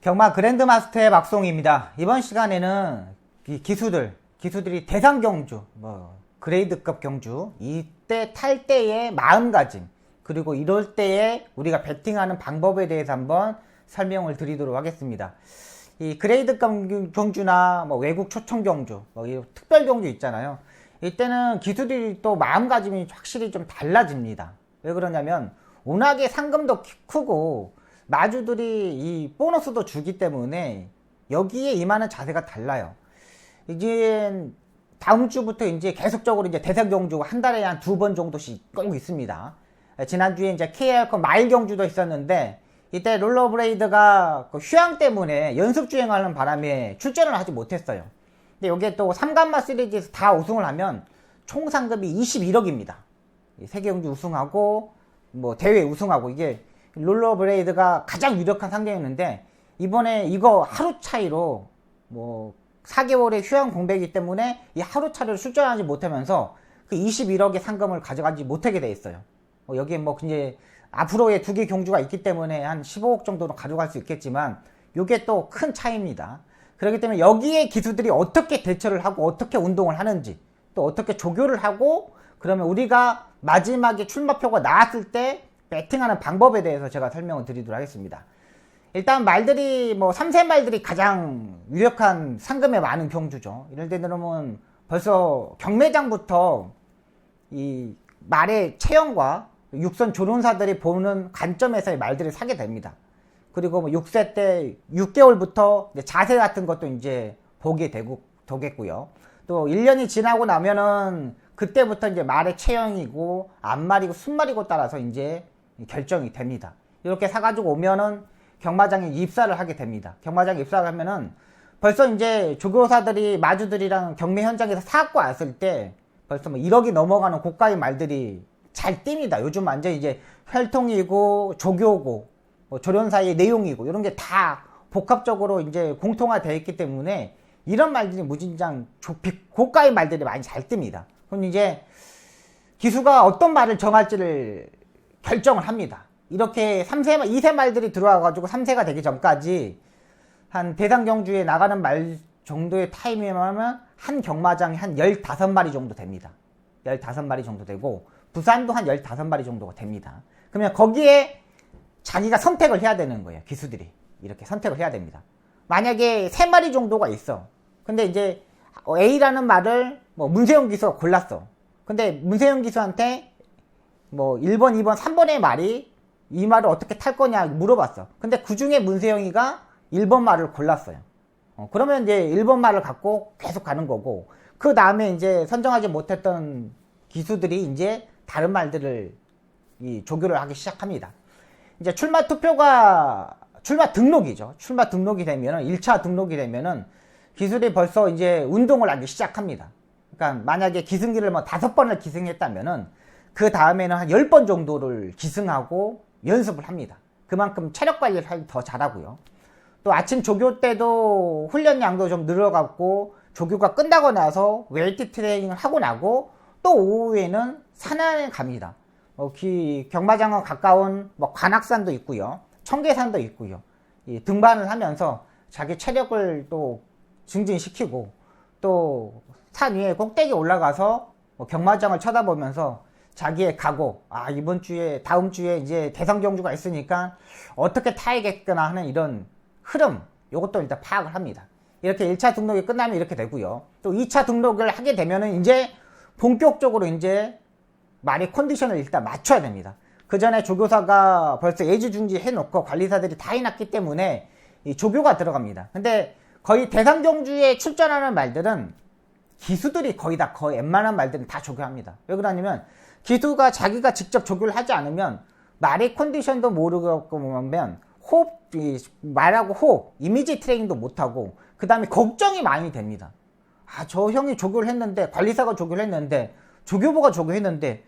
경마 그랜드마스터의 박송입니다. 이번 시간에는 기수들이 대상 경주, 그레이드급 경주, 이때 탈 때의 마음가짐, 그리고 이럴 때에 우리가 베팅하는 방법에 대해서 한번 설명을 드리도록 하겠습니다. 이 그레이드급 경주나 외국 초청 경주, 이 특별 경주 있잖아요. 이때는 기수들이 또 마음가짐이 확실히 좀 달라집니다. 왜 그러냐면 워낙에 상금도 크고 마주들이 이 보너스도 주기 때문에 여기에 임하는 자세가 달라요. 이제 다음 주부터 이제 계속적으로 이제 대상 경주가 한 달에 한 2번 정도씩 꼭 있습니다. 지난주에 이제 KR컵 마일 경주도 있었는데 이때 롤러브레이드가 그 휴양 때문에 연습 주행하는 바람에 출전을 하지 못했어요. 근데 여기에 또 3간마 시리즈에서 다 우승을 하면 총 상금이 21억입니다. 세계 경주 우승하고 대회 우승하고 이게 롤러브레이드가 가장 유력한 상대였는데 이번에 이거 하루 차이로 4개월의 휴양 공백이기 때문에 이 하루 차이로 출전하지 못하면서 그 21억의 상금을 가져가지 못하게 돼 있어요. 여기에 이제 앞으로의 2개 경주가 있기 때문에 한 15억 정도는 가져갈 수 있겠지만 이게 또 큰 차이입니다. 그렇기 때문에 여기에 기수들이 어떻게 대처를 하고 어떻게 운동을 하는지 또 어떻게 조교를 하고 그러면 우리가 마지막에 출마표가 나왔을 때 배팅하는 방법에 대해서 제가 설명을 드리도록 하겠습니다. 일단 말들이 3세 말들이 가장 유력한 상금에 많은 경주죠. 이럴 때 들으면 벌써 경매장부터 이 말의 체형과 육선 조련사들이 보는 관점에서의 말들을 사게 됩니다. 그리고 6세 때 6개월부터 자세 같은 것도 이제 보게 되겠고요. 또 1년이 지나고 나면은 그때부터 이제 말의 체형이고 앞말이고 순말이고 따라서 이제 결정이 됩니다. 이렇게 사가지고 오면은 경마장에 입사를 하게 됩니다. 경마장에 입사를 하면은 벌써 이제 조교사들이 마주들이랑 경매 현장에서 사갖고 왔을 때 벌써 1억이 넘어가는 고가의 말들이 잘 띱니다. 요즘 완전 이제 혈통이고 조교고 조련사의 내용이고 이런 게 다 복합적으로 이제 공통화되어 있기 때문에 이런 말들이 무진장 고가의 말들이 많이 잘 뜹니다. 그럼 이제 기수가 어떤 말을 정할지를 결정을 합니다. 이렇게 2세 말들이 들어와가지고 3세가 되기 전까지 한 대상 경주에 나가는 말 정도의 타이밍이면 한 경마장에 한 15마리 정도 됩니다. 15마리 정도 되고 부산도 한 15마리 정도가 됩니다. 그러면 거기에 자기가 선택을 해야 되는 거예요. 기수들이 이렇게 선택을 해야 됩니다. 만약에 3마리 정도가 있어. 근데 이제 A라는 말을 문세영 기수가 골랐어. 근데 문세영 기수한테 1번, 2번, 3번의 말이 이 말을 어떻게 탈 거냐 물어봤어. 근데 그 중에 문세영이가 1번 말을 골랐어요. 그러면 이제 1번 말을 갖고 계속 가는 거고, 그 다음에 이제 선정하지 못했던 기수들이 이제 다른 말들을 조교를 하기 시작합니다. 이제 출마 등록이죠. 출마 등록이 되면은, 1차 등록이 되면은 기수들이 벌써 이제 운동을 하기 시작합니다. 그러니까 만약에 기승기를 5번을 기승했다면은 그 다음에는 한 10번 정도를 기승하고 연습을 합니다. 그만큼 체력 관리를 더 잘하고요. 또 아침 조교 때도 훈련량도 좀 늘어갔고, 조교가 끝나고 나서 웨이트 트레이닝을 하고 나고 또 오후에는 산안에 갑니다. 경마장과 가까운 관악산도 있고요. 청계산도 있고요. 등반을 하면서 자기 체력을 또 증진시키고 또 산 위에 꼭대기 올라가서 경마장을 쳐다보면서 자기의 각오, 다음 주에 이제 대상 경주가 있으니까 어떻게 타야겠구나 하는 이런 흐름, 이것도 일단 파악을 합니다. 이렇게 1차 등록이 끝나면 이렇게 되고요. 또 2차 등록을 하게 되면은 이제 본격적으로 이제 말의 컨디션을 일단 맞춰야 됩니다. 그 전에 조교사가 벌써 예지중지 해놓고 관리사들이 다 해놨기 때문에 이 조교가 들어갑니다. 근데 거의 대상 경주에 출전하는 말들은 기수들이 거의 웬만한 말들은 다 조교합니다. 왜 그러냐면 기수가 자기가 직접 조교를 하지 않으면 말의 컨디션도 모르고 보면 말하고 호흡, 이미지 트레이닝도 못하고 그 다음에 걱정이 많이 됩니다. 저 형이 조교를 했는데, 관리사가 조교를 했는데, 조교부가 조교했는데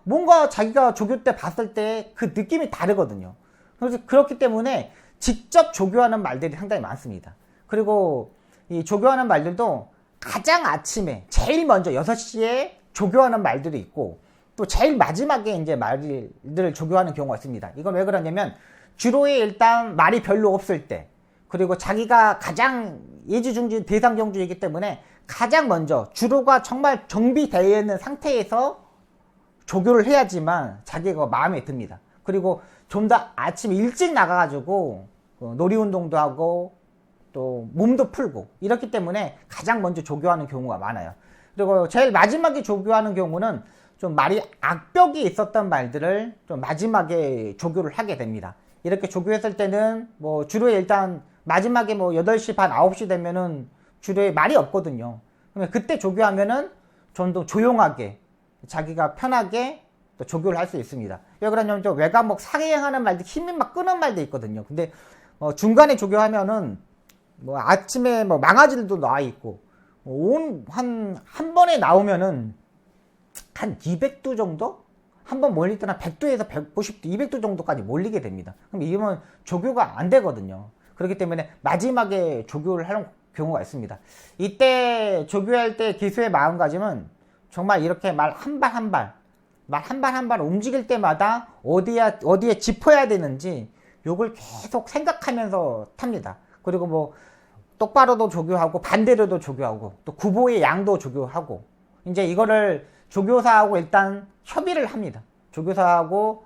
뭔가 자기가 조교 때 봤을 때 그 느낌이 다르거든요. 그래서 그렇기 때문에 직접 조교하는 말들이 상당히 많습니다. 그리고 이 조교하는 말들도 가장 아침에 제일 먼저 6시에 조교하는 말들이 있고, 또 제일 마지막에 이제 말들을 조교하는 경우가 있습니다. 이건 왜 그러냐면 주로에 일단 말이 별로 없을 때, 그리고 자기가 가장 예지중지 대상경주이기 때문에 가장 먼저 주로가 정말 정비되어 있는 상태에서 조교를 해야지만 자기가 마음에 듭니다. 그리고 좀 더 아침 일찍 나가가지고 놀이운동도 하고 또 몸도 풀고 이렇기 때문에 가장 먼저 조교하는 경우가 많아요. 그리고 제일 마지막에 조교하는 경우는 좀 말이 악벽이 있었던 말들을 좀 마지막에 조교를 하게 됩니다. 이렇게 조교했을 때는 뭐 주로 일단 마지막에 뭐 8시 반 9시 되면은 주로에 말이 없거든요. 그러면 그때 조교하면은 좀 더 조용하게 자기가 편하게 또 조교를 할 수 있습니다. 왜 그러냐면 좀 외과목 상해하는 말들 힘이 막 끄는 말도 있거든요. 근데 중간에 조교하면은 뭐 아침에 뭐 망아지들도 나와 있고 한 번에 나오면은 한 200도 정도? 한 번 몰릴 때는 100도에서 150도, 200도 정도까지 몰리게 됩니다. 그럼 이러면 조교가 안 되거든요. 그렇기 때문에 마지막에 조교를 하는 경우가 있습니다. 이때 조교할 때 기수의 마음가짐은 정말 이렇게 말 한 발 한 발 움직일 때마다 어디에 짚어야 되는지 요걸 계속 생각하면서 탑니다. 그리고 뭐 똑바로도 조교하고 반대로도 조교하고 또 구보의 양도 조교하고 이제 이거를 조교사하고 일단 협의를 합니다. 조교사하고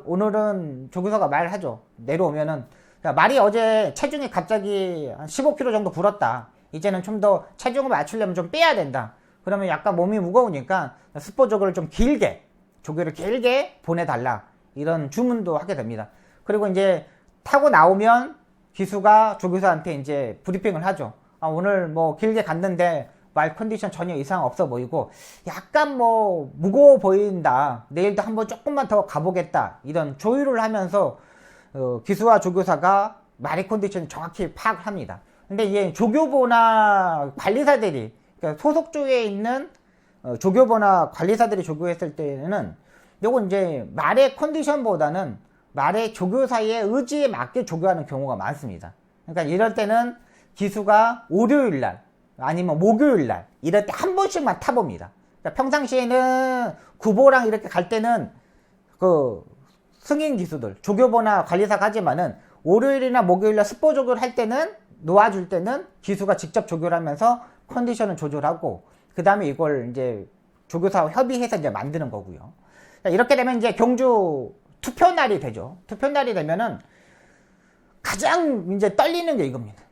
오늘은 조교사가 말하죠. 내려오면은 말이 어제 체중이 갑자기 한 15kg 정도 불었다. 이제는 좀 더 체중을 맞추려면 좀 빼야 된다. 그러면 약간 몸이 무거우니까 스포 조교를 좀 길게 조교를 길게 보내달라. 이런 주문도 하게 됩니다. 그리고 이제 타고 나오면 기수가 조교사한테 이제 브리핑을 하죠. 오늘 뭐 길게 갔는데 말 컨디션 전혀 이상 없어 보이고 약간 뭐 무거워 보인다. 내일도 한번 조금만 더 가보겠다. 이런 조율을 하면서 기수와 조교사가 말의 컨디션을 정확히 파악을 합니다. 근데 이게 조교보나 관리사들이 그러니까 소속조에 있는 조교보나 관리사들이 조교했을 때는 요건 이제 말의 컨디션보다는 말의 조교사의 의지에 맞게 조교하는 경우가 많습니다. 그러니까 이럴 때는 기수가 월요일날 아니면 목요일날 이럴 때 한 번씩만 타봅니다. 그러니까 평상시에는 구보랑 이렇게 갈 때는 그 승인 기수들 조교보나 관리사가 하지만은 월요일이나 목요일날 스포 조교를 할 때는 놓아줄 때는 기수가 직접 조교를 하면서 컨디션을 조절하고 그 다음에 이걸 이제 조교사와 협의해서 이제 만드는 거고요. 이렇게 되면 이제 경주 투표 날이 되죠. 투표 날이 되면은 가장 이제 떨리는 게 이겁니다.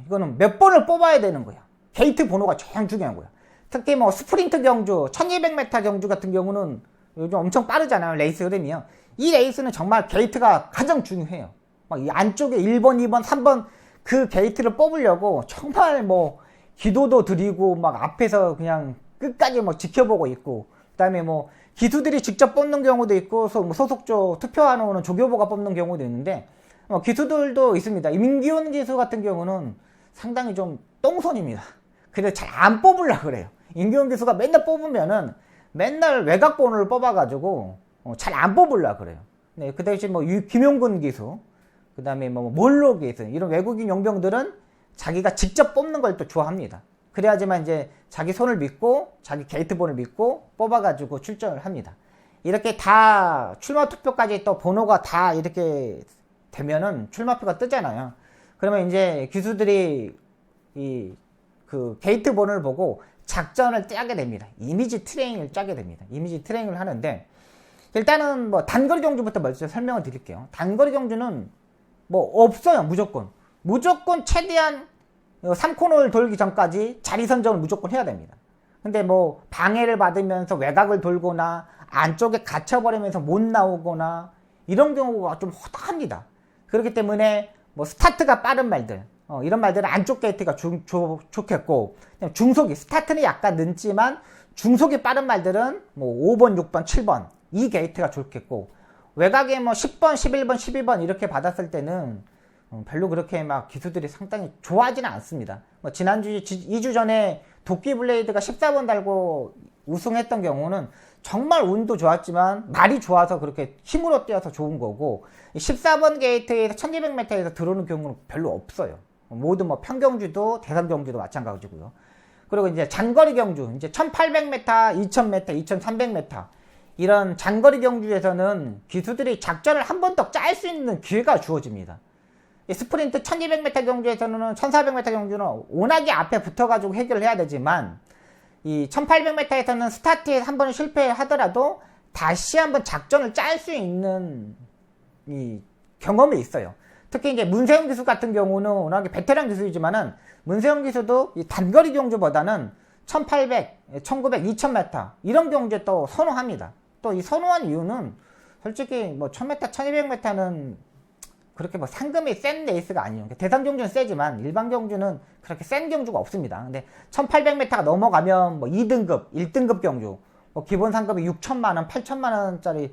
이거는 몇 번을 뽑아야 되는 거야. 게이트 번호가 가장 중요한 거야. 특히 뭐 스프린트 경주, 1200m 경주 같은 경우는 요즘 엄청 빠르잖아요. 레이스 흐름이요. 이 레이스는 정말 게이트가 가장 중요해요. 막 이 안쪽에 1번, 2번, 3번 그 게이트를 뽑으려고 정말 뭐 기도도 드리고 막 앞에서 그냥 끝까지 뭐 지켜보고 있고 그 다음에 뭐 기수들이 직접 뽑는 경우도 있고 소속조 투표하는 오는 조교보가 뽑는 경우도 있는데 기수들도 있습니다. 임기훈 기수 같은 경우는 상당히 좀 똥손입니다. 그래서 잘 안 뽑으려고 그래요. 임기훈 기수가 맨날 뽑으면은 맨날 외곽번호를 뽑아가지고 잘 안 뽑으려고 그래요. 네, 그 대신 뭐 김용근 기수 그 다음에 뭐 몰로 기수 이런 외국인 용병들은 자기가 직접 뽑는 걸 또 좋아합니다. 그래야지만 이제 자기 손을 믿고 자기 게이트번을 믿고 뽑아가지고 출전을 합니다. 이렇게 다 출마 투표까지 또 번호가 다 이렇게 되면은 출마표가 뜨잖아요. 그러면 이제 기수들이 그 게이트 번호를 보고 작전을 짜게 됩니다. 이미지 트레이닝을 짜게 됩니다. 이미지 트레이닝을 하는데 일단은 뭐 단거리 경주부터 먼저 설명을 드릴게요. 단거리 경주는 뭐 없어요. 무조건 최대한 3코너를 돌기 전까지 자리 선정을 무조건 해야 됩니다. 근데 뭐 방해를 받으면서 외곽을 돌거나 안쪽에 갇혀버리면서 못 나오거나 이런 경우가 좀 허다합니다. 그렇기 때문에 뭐 스타트가 빠른 말들 이런 말들은 안쪽 게이트가 좋겠고 중속이 스타트는 약간 늦지만 중속이 빠른 말들은 뭐 5번, 6번, 7번 이 게이트가 좋겠고 외곽에 뭐 10번, 11번, 12번 이렇게 받았을 때는 별로 그렇게 막 기수들이 상당히 좋아하지는 않습니다. 뭐 지난주 2주 전에 도끼 블레이드가 14번 달고 우승했던 경우는 정말 운도 좋았지만 말이 좋아서 그렇게 힘으로 뛰어서 좋은 거고 14번 게이트에서 1200m에서 들어오는 경우는 별로 없어요. 모두 뭐 평경주도 대상경주도 마찬가지고요. 그리고 이제 장거리 경주 이제 1800m, 2000m, 2300m 이런 장거리 경주에서는 기수들이 작전을 한 번 더 짤 수 있는 기회가 주어집니다. 이 스프린트 1200m 경주에서는 1400m 경주는 워낙에 앞에 붙어가지고 해결을 해야 되지만 이 1800m에서는 스타트에 한 번 실패하더라도 다시 한번 작전을 짤 수 있는 이 경험이 있어요. 특히 이제 문세영 기수 같은 경우는 워낙에 베테랑 기수이지만은 문세영 기수도 이 단거리 경주보다는 1800, 1900, 2000m 이런 경주에 또 선호합니다. 또 이 선호한 이유는 솔직히 뭐 1000m, 1200m는 그렇게 뭐 상금이 센 레이스가 아니에요. 대상 경주는 세지만 일반 경주는 그렇게 센 경주가 없습니다. 근데 1800m가 넘어가면 뭐 2등급, 1등급 경주, 뭐 기본 상금이 6천만원, 8천만원짜리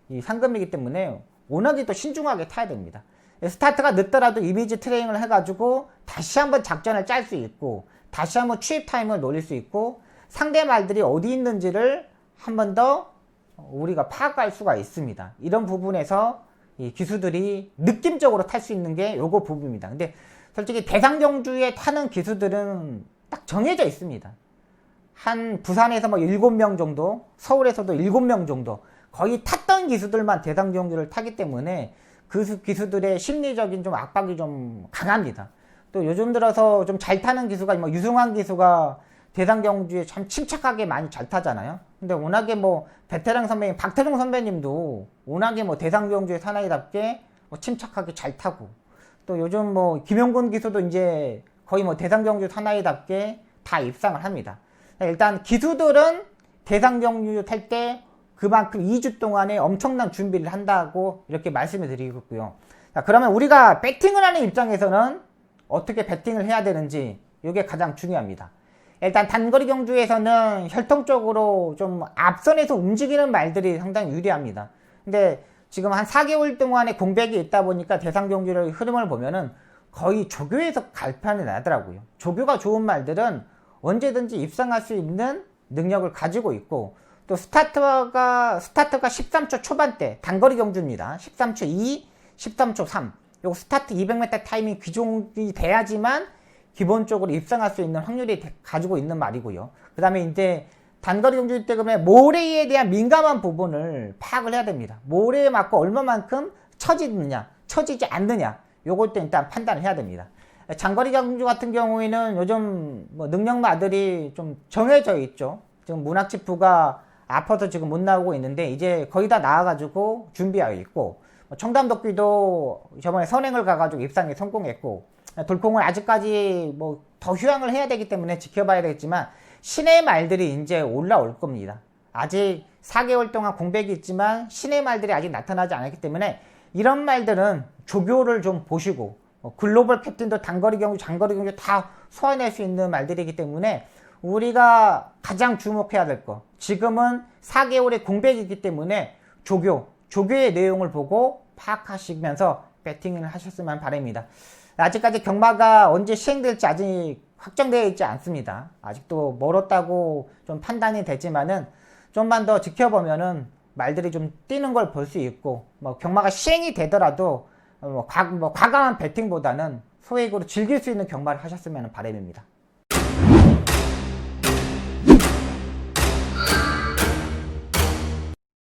이 상금이기 때문에 워낙에 또 신중하게 타야 됩니다. 스타트가 늦더라도 이미지 트레이닝을 해가지고 다시 한번 작전을 짤 수 있고 다시 한번 추입 타임을 노릴 수 있고 상대 말들이 어디 있는지를 한 번 더 우리가 파악할 수가 있습니다. 이런 부분에서 이 기수들이 느낌적으로 탈 수 있는 게 요거 부분입니다. 근데 솔직히 대상 경주에 타는 기수들은 딱 정해져 있습니다. 한 부산에서 뭐 7명 정도, 서울에서도 7명 정도 거의 탔던 기수들만 대상 경주를 타기 때문에 그 기수들의 심리적인 좀 압박이 좀 강합니다. 또 요즘 들어서 좀 잘 타는 기수가 뭐 유승환 기수가 대상 경주에 참 침착하게 많이 잘 타잖아요. 근데 워낙에 뭐 베테랑 선배님 박태종 선배님도 워낙에 뭐 대상 경주의 사나이답게 뭐 침착하게 잘 타고 또 요즘 뭐 김용곤 기수도 이제 거의 뭐 대상 경주 사나이답게 다 입상을 합니다. 일단 기수들은 대상 경주 탈 때 그만큼 2주 동안에 엄청난 준비를 한다고 이렇게 말씀을 드리고 있고요. 자, 그러면 우리가 배팅을 하는 입장에서는 어떻게 배팅을 해야 되는지 이게 가장 중요합니다. 일단 단거리 경주에서는 혈통적으로 좀 앞선에서 움직이는 말들이 상당히 유리합니다. 근데 지금 한 4개월 동안의 공백이 있다 보니까 대상 경주의 흐름을 보면은 거의 조교에서 갈판이 나더라고요. 조교가 좋은 말들은 언제든지 입상할 수 있는 능력을 가지고 있고 또 스타트가 13초 초반대 단거리 경주입니다. 13초 2, 13초 3. 요 스타트 200m 타이밍 귀종이 돼야지만 기본적으로 입상할 수 있는 확률이 가지고 있는 말이고요. 그 다음에 이제 단거리 경주일 때 그러면 모래에 대한 민감한 부분을 파악을 해야 됩니다. 모래에 맞고 얼마만큼 처지느냐, 처지지 않느냐, 요걸 때 일단 판단을 해야 됩니다. 장거리 경주 같은 경우에는 요즘 뭐 능력마들이 좀 정해져 있죠. 지금 문학지부가 아파서 지금 못 나오고 있는데 이제 거의 다 나와가지고 준비하여 있고 청담도끼도 저번에 선행을 가가지고 입상에 성공했고 돌콩은 아직까지 뭐 더 휴양을 해야 되기 때문에 지켜봐야 되겠지만 신의 말들이 이제 올라올 겁니다. 아직 4개월 동안 공백이 있지만 신의 말들이 아직 나타나지 않았기 때문에 이런 말들은 조교를 좀 보시고 글로벌 캡틴도 단거리 경주, 장거리 경주 다 소화해낼 수 있는 말들이기 때문에 우리가 가장 주목해야 될 거 지금은 4개월의 공백이기 때문에 조교의 내용을 보고 파악하시면서 배팅을 하셨으면 바랍니다. 아직까지 경마가 언제 시행될지 아직 확정되어 있지 않습니다. 아직도 멀었다고 좀 판단이 되지만은 좀만 더 지켜보면은 말들이 좀 뛰는 걸 볼 수 있고 뭐 경마가 시행이 되더라도 과감한 배팅보다는 소액으로 즐길 수 있는 경마를 하셨으면 바람입니다.